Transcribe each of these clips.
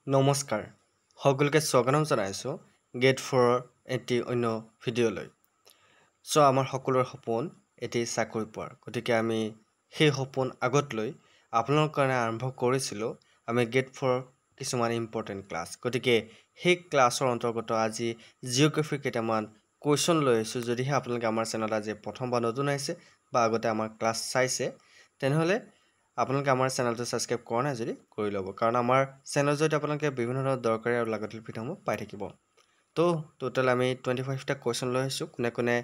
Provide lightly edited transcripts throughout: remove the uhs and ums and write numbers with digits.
নমস্কাৰ সকলোকে স্বাগতম জনাইছো গেট 4 এটি অন্য ভিডিঅ'লৈ আমাৰ সকলোৰে সপোন এটি চাকৰি পোৱাৰ গতিকে আমি সেই সপোন আগত লৈ আপোনালোকৰ কাৰণে আৰম্ভ কৰিছিলোঁ আমি গেট 4 কিছুমান ইম্পৰ্টেণ্ট ক্লাছ গতিকে সেই ক্লাছৰ অন্তৰ্গত আজি জিঅ'গ্ৰাফিৰ কেইটামান কুৱেশ্যন লৈ আহিছোঁ যদিহে আপোনালোকে আমাৰ চেনেলত আজি প্ৰথমবাৰ নতুন আহিছে বা আগতে আমাৰ ক্লাছ চাইছে তেনেহ'লে আপোনালোকে আমাৰ চেনেলটো সাবস্ক্ৰাইব কৰা নাই যদি কৰি ল'ব কাৰণ আমাৰ চেনেল যদি আপোনালোকে বিভিন্ন ধৰণৰ দৰকাৰী আৰু লাগতিয়াল ভিডিঅ'সমূহ পাই থাকিব তো টোটেল আমি 25টা কুৱেশ্যন লৈ আহিছোঁ কোনে কোনে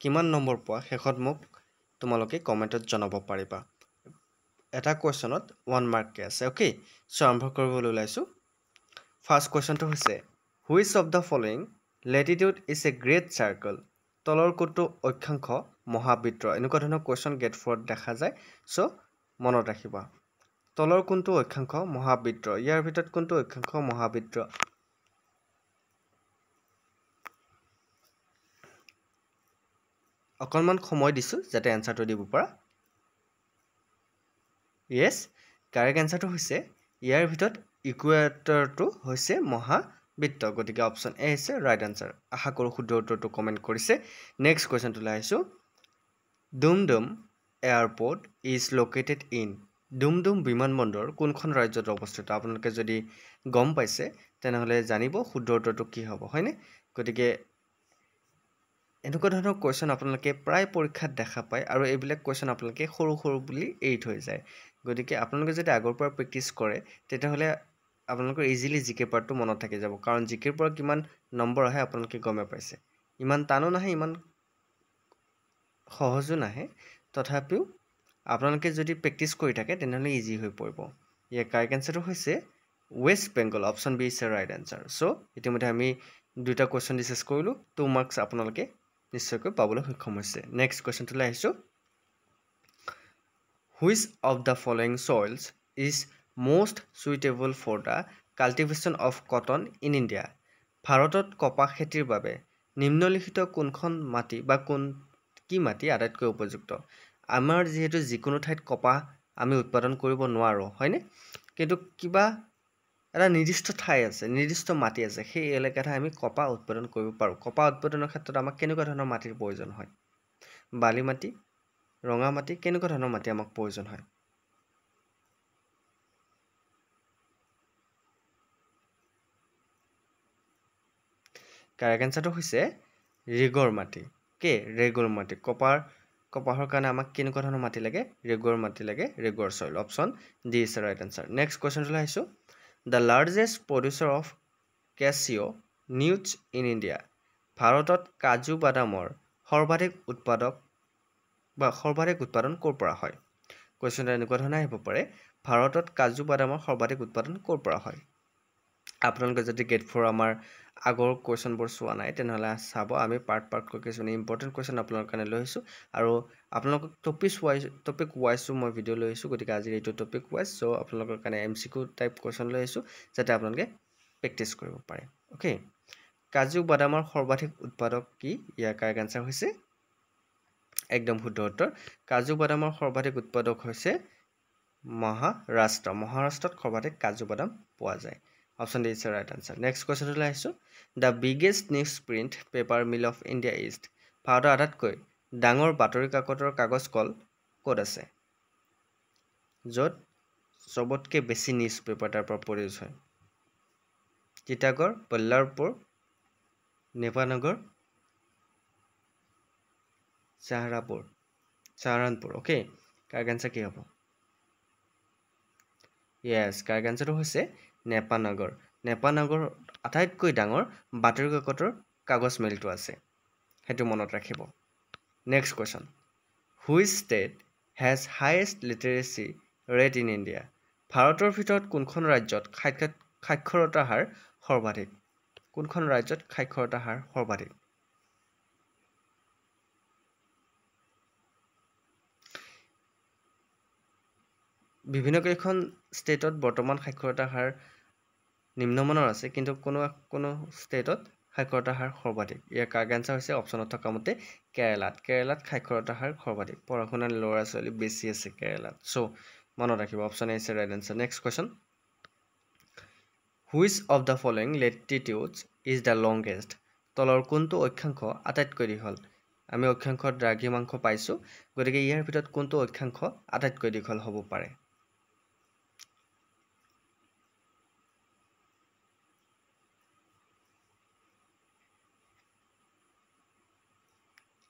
কিমান নম্বৰ পোৱা শেষত মোক তোমালোকে কমেণ্টত জনাব পাৰিবা এটা কুৱেশ্যনত 1 মাৰ্ক আছে ওকে আৰম্ভ কৰিবলৈ ওলাইছোঁ ফাৰ্ষ্ট কুৱেশ্যনটো হৈছে which of the following Latitude is a great circle তলৰ কোনটো অক্ষাংশ মহাবৃত্ত এনেকুৱা ধৰণৰ কুৱেশ্যন গেট 4ত দেখা যায় মনত ৰাখিবা তলৰ কোনটো অক্ষাংশ মহাবৃত্ত ইয়াৰ ভিতৰত কোনটো অক্ষাংশ মহাবৃত্ত অকলমান সময় দিছো যাতে এনসাৰটো দিব পাৰা ইয়েস কাৰেক্ট এনসাৰটো হৈছে ইয়াৰ ভিতৰত ইকুৱেটৰটো হৈছে মহাবৃত্ত গতিকে অপচন এ হৈছে ৰাইট আনসাৰ আশা কৰো শুদ্ধ উত্তৰটো কমেন্ট কৰিছে নেক্সট কোৱেশ্যনটো লাইছো Dum Dum airport is located in Dum Dum বিমানবন্দৰ কোনখন ৰাজ্যত অৱস্থিত আপোনালোকে যদি গম পাইছে তেনেহলে জানিব শুদ্ধ উত্তৰটো কি হ'ব হয়নে গতিকে এনেকুৱা ধৰণৰ কোৱেশ্যন আপোনালোকে প্ৰায় পৰীক্ষাত দেখা পায় আৰু এইবিলাক কোৱেশ্যন আপোনালোকে সৰু সৰু বুলি এৰি থৈ যায় গতিকে আপোনালোকে যদি আগৰ পৰা প্ৰেক্টিস কৰে তেতিয়াহলে আপোনালোকৰ ইজিলি জিকে পাৰ্টটো মনত থাকি যাব কাৰণ জিকেৰ পৰা কিমান নম্বৰ আহে আপোনালোকে গমে পাইছে ইমান টানো নাহে ইমান সহজো নাহে তথাপিও আপোনালোকে যদি প্ৰেক্টিস কৰি থাকে তেনেহলে ইজি হৈ পৰিব ইয়াৰ কাৰেক্ট আনসাৰটো হৈছে West Bengal option B is the right answer ইতিমধ্যে আমি দুটা কোৱেশ্যন ডিসকাস কৰিলো 2 মাৰ্কস আপোনালোকে নিশ্চয়কৈ পাবলৈ সক্ষম হৈছে নেক্সট কোৱেশ্যনটো আহিছো which of the following soils is most suitable for the cultivation of cotton in India ভাৰতত কপাহ খেতিৰ বাবে নিম্নলিখিত কোনখন মাটি বা কি মাটি আটাইতকৈ উপযুক্ত আমাৰ যেহেতু যিকোনো ঠাইত কপাহ আমি উৎপাদন কৰিব নোৱাৰো হয়নে কিন্তু কিবা এটা নিৰ্দিষ্ট ঠাই আছে নিৰ্দিষ্ট মাটি আছে সেই এলেকাতে আমি কপাহ উৎপাদন কৰিব পাৰো কপাহ উৎপাদনৰ ক্ষেত্ৰত আমাক কেনেকুৱা ধৰণৰ মাটিৰ প্ৰয়োজন হয় বালি মাটি ৰঙা মাটি কেনেকুৱা ধৰণৰ মাটি আমাক প্ৰয়োজন হয় কাৰেক্ট আনসাৰটো হৈছে ৰেগৰ মাটি ৰেগৰ মাটি কপাহৰ কাৰণে আমাক কেনেকুৱা ধৰণৰ মাটি লাগে ৰেগৰ মাটি লাগে ৰেগৰ soil option D is the right answer next কোৱেশ্যনটো আহিছো the largest producer of cashew nuts in India ভাৰতত কাজু বাদামৰ সৰ্বাধিক উৎপাদন ক'ৰ পৰা হয় কোৱেশ্যনটো এনেকুৱা ধৰণে আহিব পাৰে ভাৰতত কাজু বাদামৰ সৰ্বাধিক উৎপাদন ক'ৰ পৰা হয় আপোনালোকে যদি গেট 4 আমাৰ আগৰ কুৱেশ্যনবোৰ চোৱা নাই তেনেহলে চাব আমি পাৰ্ট কিছুমান ইম্পৰ্টেণ্ট কুৱেশ্যন আপোনালোকৰ কাৰণে লৈ আহিছো আৰু আপোনালোকক টপিক ওয়াইজ মই ভিডিঅ' লৈ আহিছো গতিকে আজি এইটো টপিক ওয়াইজ আপোনালোকৰ কাৰণে এমসিকিউ টাইপ কুৱেশ্যন লৈ আহিছো যাতে আপোনালোকে প্ৰেক্টিস কৰিব পাৰে ওকে কাজু বাদামৰ সৰ্বাধিক উৎপাদক কি ইয়াৰ কাৰেক্ট আনসাৰ হৈছে একদম শুদ্ধ উত্তৰ কাজু বাদামৰ সৰ্বাধিক উৎপাদক হৈছে মহাৰাষ্ট্ৰত সৰ্বাধিক কাজু বাদাম পোৱা যায় option D is the right answer next কোৱেশ্যনটো আহিছো the biggest newsprint paper mill of India is ভাৰতৰ আটাইতকৈ ডাঙৰ বাতৰি কাগজ কল ক'ত আছে য'ত সবতকৈ বেছি নিউজ পেপাৰ তাৰ পৰা প্ৰডিউচ হয় চিটাগড় Ballarpur নেপানগৰ Saharanpur okay correct answer কি হ'ব Yes, কাৰেক্ট আনসাৰটো হৈছে নেপানগৰ আটাইতকৈ ডাঙৰ বাতৰি কাগজ মিলটো আছে হেতু মনত ৰাখিব next question which state has highest লিটাৰেচি rate in India ভাৰতৰ ভিতৰত কোনখন ৰাজ্যত সাক্ষৰতাৰ হাৰ সৰ্বাধিক কোনখন ৰাজ্যত সাক্ষৰতাৰ হাৰ সৰ্বাধিক বিভিন্ন কেইখন ষ্টেটত বৰ্তমান সাক্ষৰতাৰ হাৰ নিম্নমানৰ আছে কিন্তু কোনো ষ্টেটত সাক্ষৰতাৰ হাৰ সৰ্বাধিক ইয়াৰ কাৰেক্ট আনসাৰ হৈছে অপচনত থকা মতে কেৰালাত সাক্ষৰতাৰ হাৰ সৰ্বাধিক পঢ়া-শুনাৰ ল'ৰা ছোৱালী বেছি আছে কেৰালাত মনত ৰাখিব option A is right answer next question which of the following latitudes is the longest তলৰ কোনটো অক্ষাংশ আটাইতকৈ দীঘল আমি অক্ষাংশত দ্ৰাঘিমাংশ পাইছোঁ গতিকে ইয়াৰ ভিতৰত কোনটো অক্ষাংশ আটাইতকৈ দীঘল হ'ব পাৰে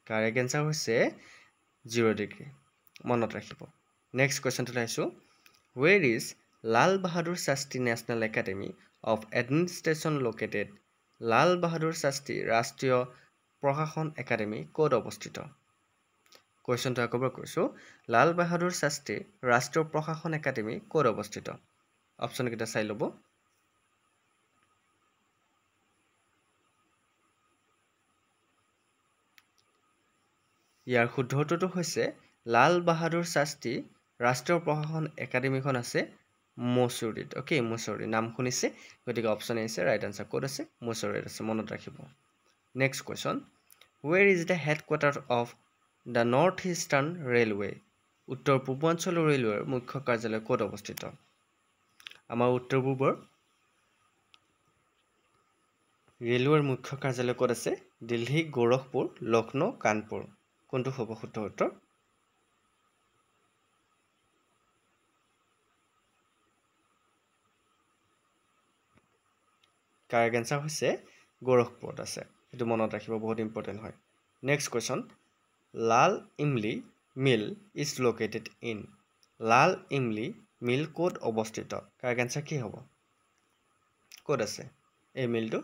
কাৰেক্ট এনসাৰ হৈছে 0 ডিগ্ৰী মনত ৰাখিব নেক্সট কোৱেশ্চনটো লাইছো where is Lal Bahadur Shastri national academy of administration located Lal Bahadur Shastri ৰাষ্ট্ৰীয় প্ৰশাসন একাডেমী ক'ত অৱস্থিত কোৱেশ্চনটো আকবাৰ কৈছোঁ লাল বাহাদুৰ শাস্ত্ৰী ৰাষ্ট্ৰীয় প্ৰশাসন একাডেমী ক'ত অৱস্থিত অপচন কেইটা চাই ল'ব ইয়াৰ শুদ্ধ উত্তৰটো হৈছে লাল বাহাদুৰ শাস্ত্ৰী ৰাষ্ট্ৰীয় প্ৰশাসন একাডেমীখন আছে মছুৰীত ওকে মছুৰী নাম শুনিছে গতিকে অপচন আছে ৰাইট আনসাৰ ক'ত আছে মছুৰীত আছে মনত ৰাখিব next question where is the headquarters of the north eastern railway উত্তৰ পূৰ্বাঞ্চল ৰেলৱেৰ মুখ্য কাৰ্যালয় ক'ত অৱস্থিত আমাৰ উত্তৰ পূবৰ ৰেলৱেৰ মুখ্য কাৰ্যালয় ক'ত আছে দিল্লী গোৰখপুৰ লক্ষ্ণৌ কানপুৰ কোনটো হ'ব শুদ্ধ উত্তৰ কাৰেক্ট আনসাৰ হৈছে গোৰখপুৰত আছে এটো মনত ৰাখিব বহুত ইম্পৰ্টেন্ট হয় next question Lal Imli mill is located in Lal Imli mill ক'ত অৱস্থিত কাৰেক্ট আনসাৰ কি হ'ব ক'ত আছে এই মিলটো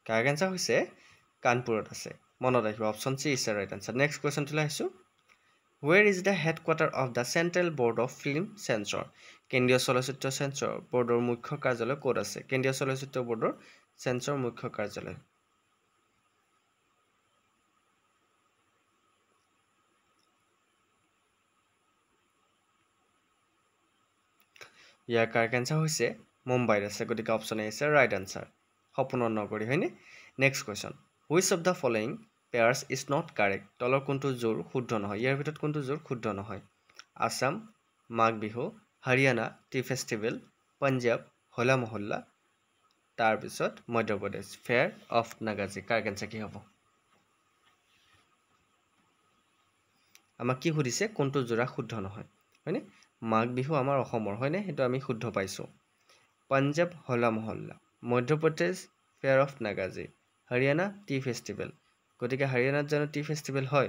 কাৰেক্ট আনসাৰ হৈছে কানপুৰত আছে মনত ৰাখিব option C is right answer next কোৱেশ্চনটো লাইছো where is the headquarters of the central board of film censor কেন্দ্ৰীয় চলচ্চিত্ৰ সেন্সৰ বৰ্ডৰ মুখ্য কাৰ্যালয় ক'ত আছে কেন্দ্ৰীয় চলচ্চিত্ৰ বৰ্ডৰ সেন্সৰ মুখ্য কাৰ্যালয় ইয়াৰ কাৰেক্ট আনসাৰ হৈছে মুম্বাইত আছে গতিকে অপচন এ আছে ৰাইট আনসাৰ সপোনৰ নগৰী হয়নে next question which of the following pairs is not correct তলৰ কোনটো জোৰ শুদ্ধ নহয় ইয়াৰ ভিতৰত কোনটো জোৰ শুদ্ধ নহয় আসাম মাঘ বিহু হৰিয়ানা টি ফেষ্টিভেল পঞ্জাব হোলা মহল্লা তাৰ পিছত Madhya Pradesh fair of Nagaji correct answer কি হ'ব আমাক কি সুধিছে কোনটো জোৰা শুদ্ধ নহয় হয়নে মাঘ বিহু আমাৰ অসমৰ হয়নে হেতু আমি শুদ্ধ পাইছো Punjab Hola Mohalla Madhya Pradesh fair of Nagaji Haryana tea festival গতিকে হৰিয়ানাত জানো টি ফেষ্টিভেল হয়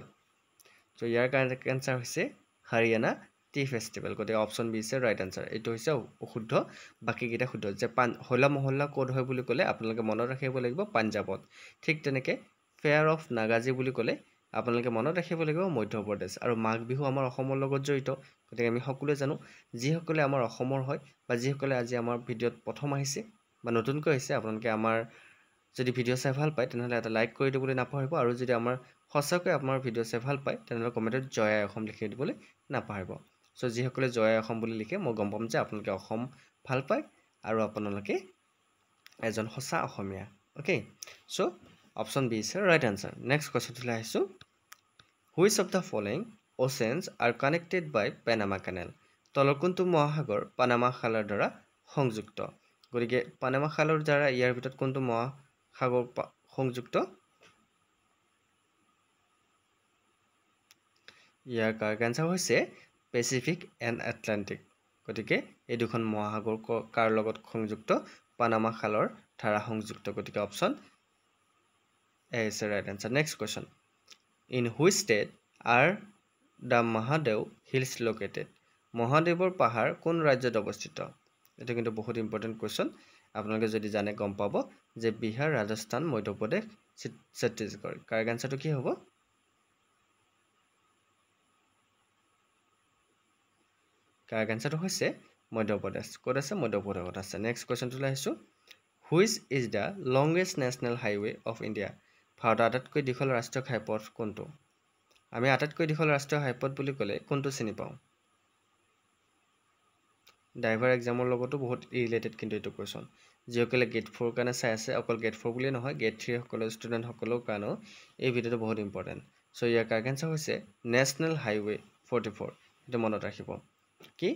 তো ইয়াৰ কাৰেক্ট আনসাৰ হৈছে হৰিয়ানা টি ফেষ্টিভেল গতিকে অপচন বি আছে ৰাইট আনসাৰ এইটো হৈছে অশুদ্ধ বাকি কেইটা শুদ্ধ যে হোলা মহল্লা ক'ত হয় বুলি ক'লে আপোনালোকে মনত ৰাখিব লাগিব পঞ্জাবত ঠিক তেনেকে ফেয়াৰ অফ নাগাজী বুলি ক'লে আপোনালোকে মনত ৰাখিব লাগিব মধ্যপ্ৰদেশ আৰু মাঘ বিহু আমাৰ অসমৰ লগত জড়িত গতিকে আমি সকলোৱে জানো যিসকলে আমাৰ অসমৰ হয় বা যিসকলে আজি আমাৰ ভিডিঅ'ত প্ৰথম আহিছে বা নতুনকৈ আহিছে আপোনালোকে আমাৰ যদি ভিডিঅ' চাই ভাল পায় তেনেহলে এটা লাইক কৰি দিবলৈ নাপাহৰিব আৰু যদি আমাৰ সঁচাকৈ আপোনাৰ ভিডিঅ' চাই ভাল পায় তেনেহলে কমেণ্টত জয় আই অসম লিখি দিবলৈ নাপাহৰিব সো যিসকলে জয় আই অসম বুলি লিখে মই গম পাম যে আপোনালোকে অসম ভাল পায় আৰু আপোনালোকে এজন সঁচা Asomiya okay so option B is right answer next কোৱেশ্চনটো আহিছো which of the following oceans are connected by Panama Canal তলৰ কোনটো মহাসাগৰ পানামা খালৰ দ্বাৰা সংযুক্ত গতিকে পানামা খালৰ দ্বাৰা ইয়াৰ ভিতৰত কোনটো মহাসাগৰ সংযুক্ত ইয়াৰ কাৰেক্ট আনসাৰ হৈছে পেচিফিক এণ্ড আটলান্টিক গতিকে এই দুখন মহাসাগৰ কাৰ লগত সংযুক্ত পানামা খালৰ দ্বাৰা সংযুক্ত গতিকে option A is right answer next question in which state are the Mahadev hills located মহাদেৱৰ পাহাৰ কোন ৰাজ্যত অৱস্থিত এটা কিন্তু বহুত ইম্পৰ্টেন্ট কোৱেশ্চন আপোনালোকে যদি জানে গম পাব যে বিহাৰ ৰাজস্থান মধ্যপ্ৰদেশ ছত্তীশগড় কাৰেক্ট আনসাৰটো কি হ'ব কাৰেক্ট আনসাৰটো হৈছে মধ্যপ্ৰদেশ ক'ত আছে মধ্যপ্ৰদেশত আছে নেক্সট কোৱেশ্চনটো লাইছো which is the longest national highway of India ভাৰতৰ আটাইতকৈ দীঘল ৰাষ্ট্ৰীয় ঘাইপথ কোনটো আমি আটাইতকৈ দীঘল ৰাষ্ট্ৰীয় ঘাইপথ বুলি ক'লে কোনটো চিনি পাওঁ ড্ৰাইভাৰ এক্সামৰ লগতো বহুত ৰিলেটেড কিন্তু এইটো কোৱেশ্চন যিসকলে গেট 4 কাৰণে চাই আছে অকল গেট 4 বুলিয়ে নহয় গেট 3 সকলো ষ্টুডেণ্ট সকলৰ কাৰণেও এই ভিডিঅ'টো বহুত ইম্পৰ্টেণ্ট চ' ইয়াৰ কাৰেক্ট আনচাৰ হৈছে নেশ্যনেল হাইৱে 44 এইটো মনত ৰাখিব কি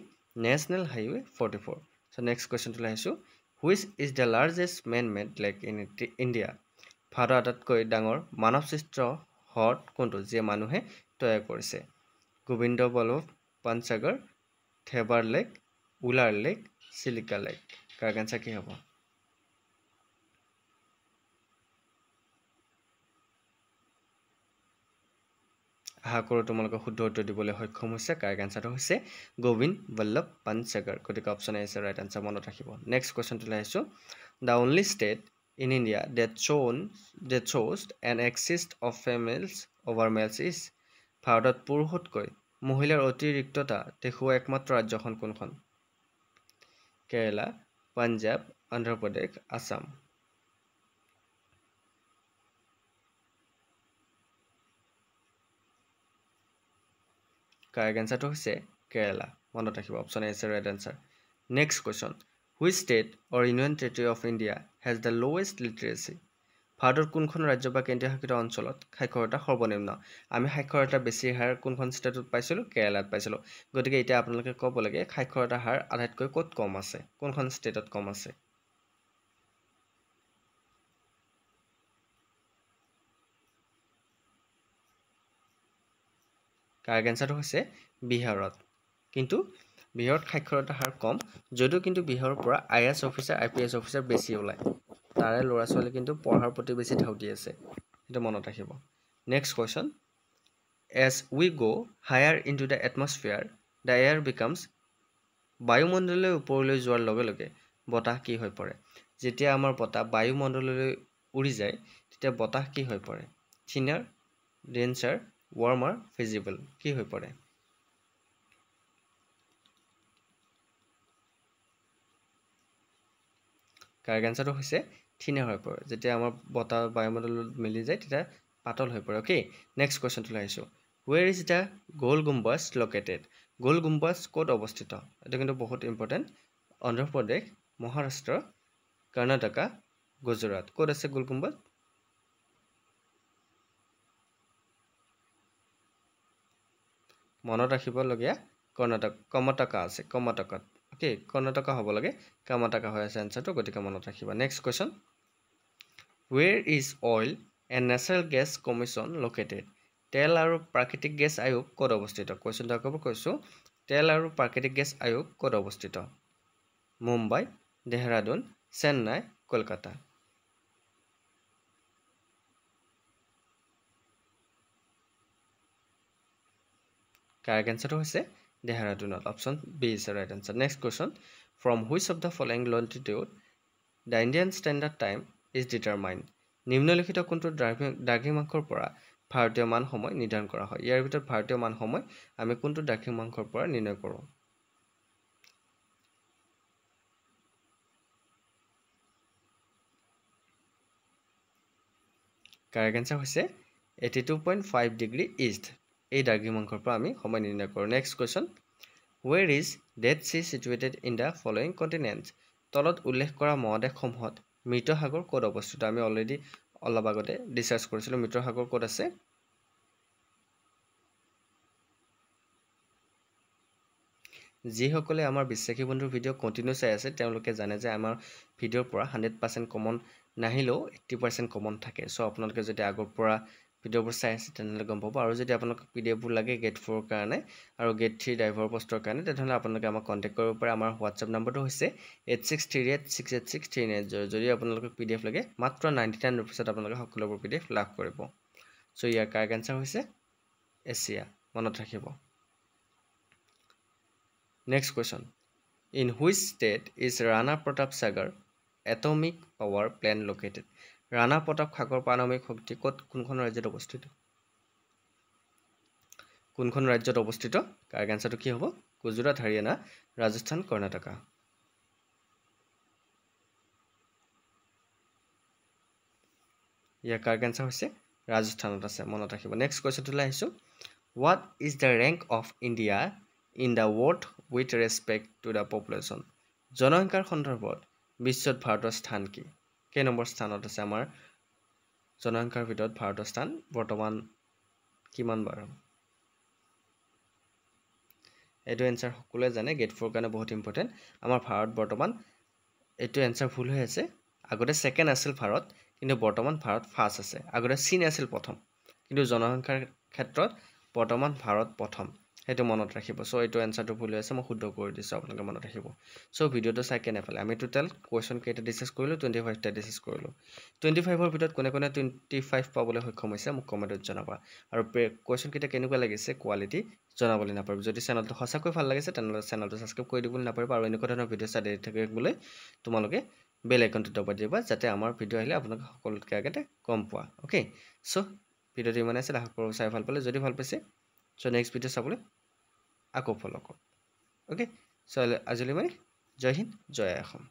নেশ্যনেল হাইৱে 44 চ' নেক্সট কুৱেশ্যনটো আহিছোঁ which is the largest man made lake in India ভাৰতৰ আটাইতকৈ ডাঙৰ মানৱ সৃষ্ট হ্ৰদ কোনটো যিয়ে মানুহে তৈয়াৰ কৰিছে Govind Ballabh Pant Sagar Dhebar lake Wular lake Chilika lake correct answer কি হ'ব আশা কৰোঁ তোমালোকে শুদ্ধ উত্তৰ দিবলৈ সক্ষম হৈছে কাৰেক্ট আনচাৰটো হৈছে গোবিন্দ বল্লভ পানসাগৰ গতিকে option A is right answer মনত ৰাখিব নেক্সট কুৱেশ্যনটো আহিছোঁ the only state in India that শ্ব'জ an excess of females over males is ভাৰতত পুৰুষতকৈ মহিলাৰ অতিৰিক্ততা দেখুওৱা একমাত্ৰ ৰাজ্যখন কোনখন কেৰেলা পাঞ্জাৱ অন্ধ্ৰপ্ৰদেশ আছাম কাৰেক্ট আনচাৰটো হৈছে কেৰেলা মনত ৰাখিব option A is right answer next question which state or union territory of India has the lowest literacy ভাৰতৰ কোনখন ৰাজ্য বা কেন্দ্ৰীয় শাসিত অঞ্চলত সাক্ষৰতা সৰ্বনিম্ন আমি সাক্ষৰতাৰ বেছি হাৰ কোনখন ষ্টেটত পাইছিলোঁ কেৰেলাত পাইছিলোঁ গতিকে এতিয়া আপোনালোকে ক'ব লাগে সাক্ষৰতাৰ হাৰ আটাইতকৈ ক'ত কম আছে কোনখন ষ্টেটত কম আছে কাৰেক্ট আনচাৰটো হৈছে বিহাৰত কিন্তু বিহাৰত সাক্ষৰতাৰ হাৰ কম যদিও কিন্তু বিহাৰৰ পৰা IAS অফিচাৰ IPS অফিচাৰ বেছি ওলায় তাৰে ল'ৰা ছোৱালী কিন্তু পঢ়াৰ প্ৰতি বেছি ধাউতি আছে সেইটো মনত ৰাখিব next question as we go higher into the atmosphere the air becomes বায়ুমণ্ডললৈ ওপৰলৈ যোৱাৰ লগে লগে বতাহ কি হৈ পৰে যেতিয়া আমাৰ বতাহ বায়ুমণ্ডললৈ উৰি যায় তেতিয়া বতাহ কি হৈ পৰে থিনাৰ ডেঞ্চাৰ ৱাৰ্মাৰ ভিজিবল কি হৈ পৰে কাৰেক্ট আনচাৰটো হৈছে থিনাৰ হৈ পৰে যেতিয়া আমাৰ বতাহ বায়ুমণ্ডলত মিলি যায় তেতিয়া পাতল হৈ পৰে অ'কে নেক্সট কুৱেশ্যনটো আহিছোঁ where is the Gol Gumbaz located Gol Gumbaz ক'ত অৱস্থিত এইটো কিন্তু বহুত ইম্পৰ্টেণ্ট অন্ধ্ৰপ্ৰদেশ মহাৰাষ্ট্ৰ কৰ্ণাটকা গুজৰাট ক'ত আছে গোল গুম্বাজ মনত ৰাখিবলগীয়া কৰ্ণাটকা আছে কৰ্ণাটকাত অ'কে কৰ্ণাটকা হ'ব লাগে কৰ্ণাটকা হৈ আছে এনচাৰটো গতিকে মনত ৰাখিবা next question where is oil and natural gas commission located তেল আৰু প্ৰাকৃতিক গেছ আয়োগ ক'ত অৱস্থিত কুৱেশ্যনটো আকৌ কৈছোঁ তেল আৰু প্ৰাকৃতিক গেছ আয়োগ ক'ত অৱস্থিত মুম্বাই দেহৰাদুন চেন্নাই কলকাতা কাৰেক্ট আনচাৰটো হৈছে দেহৰাদুনত option B is the right answer next question from which of the following longitude the Indian standard time is determined নিম্নলিখিত কোনটো দ্ৰাঘিমাংশৰ পৰা ভাৰতীয় মান সময় নিৰ্ধাৰণ কৰা হয় ইয়াৰ ভিতৰত ভাৰতীয় মান সময় আমি কোনটো দ্ৰাঘিমাংশৰ পৰা নিৰ্ণয় কৰোঁ কাৰেক্ট আনচাৰ হৈছে 82.5 ডিগ্ৰী ইষ্ট এই দ্ৰাঘিমাংশৰ পৰা আমি সময় নিৰ্ণয় কৰোঁ next question where is dead sea situated in the following continents তলত উল্লেখ কৰা মহাদেশসমূহত মৃত সাগৰ ক'ত অৱস্থিত আমি অলৰেডি অলপ আগতে ডিছকাছ কৰিছিলোঁ মৃত সাগৰ ক'ত আছে যিসকলে আমাৰ বিশ্বাসী বন্ধুৰ ভিডিঅ' কণ্টিনিউ চাই আছে তেওঁলোকে জানে যে আমাৰ ভিডিঅ'ৰ পৰা 100% কমন নাহিলেও 80% কমন থাকে চ' আপোনালোকে যদি আগৰ পৰা ভিডিঅ'বোৰ চাই আছে তেনেহ'লে গম পাব আৰু যদি আপোনালোকক PDF বোৰ লাগে গেট 4 কাৰণে আৰু গেট 3 ড্ৰাইভাৰ পোষ্টৰ কাৰণে তেনেহ'লে আপোনালোকে আমাক কণ্টেক্ট কৰিব পাৰে আমাৰ হোৱাটছআপ নম্বৰটো হৈছে 8638686390 যদি আপোনালোকক PDF লাগে মাত্ৰ 99 ৰুপিছত আপোনালোকে সকলোবোৰ PDF লাভ কৰিব চ' ইয়াৰ কাৰেক্ট আনচাৰ হৈছে এছিয়া মনত ৰাখিব Next question. In which state is Rana Pratap Sagar Atomic Power Plant located? Rana Pratap Sagar পাৰমাণৱিক শক্তি ক'ত কোনখন ৰাজ্যত অৱস্থিত? কোনখন ৰাজ্যত অৱস্থিত? কাৰেক্ট আনসাৰটো কি হ'ব? গুজৰাট, হাৰিয়ানা, ৰাজস্থান, কৰ্ণাটকা। ইয়াৰ কাৰেক্ট আনসাৰ হৈছে ৰাজস্থানত আছে মনত ৰাখিব। নেক্সট কোৱেশ্চনটোলৈ আহিছো। What is the rank of India in the world with respect to the population? জনসংখ্যাৰ সন্দৰ্ভত বিশ্বত ভাৰতৰ স্থান কি কেই নম্বৰ স্থানত আছে আমাৰ জনসংখ্যাৰ ভিতৰত ভাৰতৰ স্থান বৰ্তমান কিমান বাৰ এইটো এনসাৰ সকলোৱে জানে গেট 4 কাৰণে বহুত ইম্পৰ্টেন্ট আমাৰ ভাৰত বৰ্তমান এইটো এনসাৰ ভুল হৈ আছে আগতে সেকেন্ড আছিল ভাৰত কিন্তু বৰ্তমান ভাৰত ফাৰ্ষ্ট আছে আগতে চীন আছিল প্ৰথম কিন্তু জনসংখ্যাৰ ক্ষেত্ৰত বৰ্তমান ভাৰত প্ৰথম সেইটো মনত ৰাখিব সো এইটো এনসাৰটো ভুল হৈ আছে মই শুদ্ধ কৰি দিছো আপোনালোকে মনত ৰাখিব সো ভিডিওটো চাই কেনে পালে আমি টোটাল কোৱেশ্চন কেইটা ডিসকাস কৰিলো 25 টা ডিসকাস কৰিলো 25 ৰ ভিতৰত কোনে কোনে 25 পাবলৈ সক্ষম হৈছে মোক কমেন্টত জনাবা আৰু কোৱেশ্চন কেইটা কেনেকুৱা লাগিছে কোৱালিটি জনাবলৈ নাপাহৰিব যদি চেনেলটো সঁচাকৈ ভাল লাগিছে তেনেহলে চেনেলটো সাবস্ক্ৰাইব কৰি দিবলৈ নাপাহৰিব আৰু এনেকুৱা ধৰণৰ ভিডিও চাই থাকিবলৈ তোমালোকে বেল আইকনটো দবাই দিবা যাতে আমাৰ ভিডিও আহিলে আপোনালোকে সকলোতকৈ আগতে গম পোৱা ওকে সো ভিডিওটো ইমানে আছিল আশা কৰোঁ চাই ভাল পালে যদি ভাল পাইছে সো নেক্সট ভিডিও চাবলৈ আকৌ ফলো কৰক ওকে সো আজিলৈ মই জয় হিন্দ জয় অসম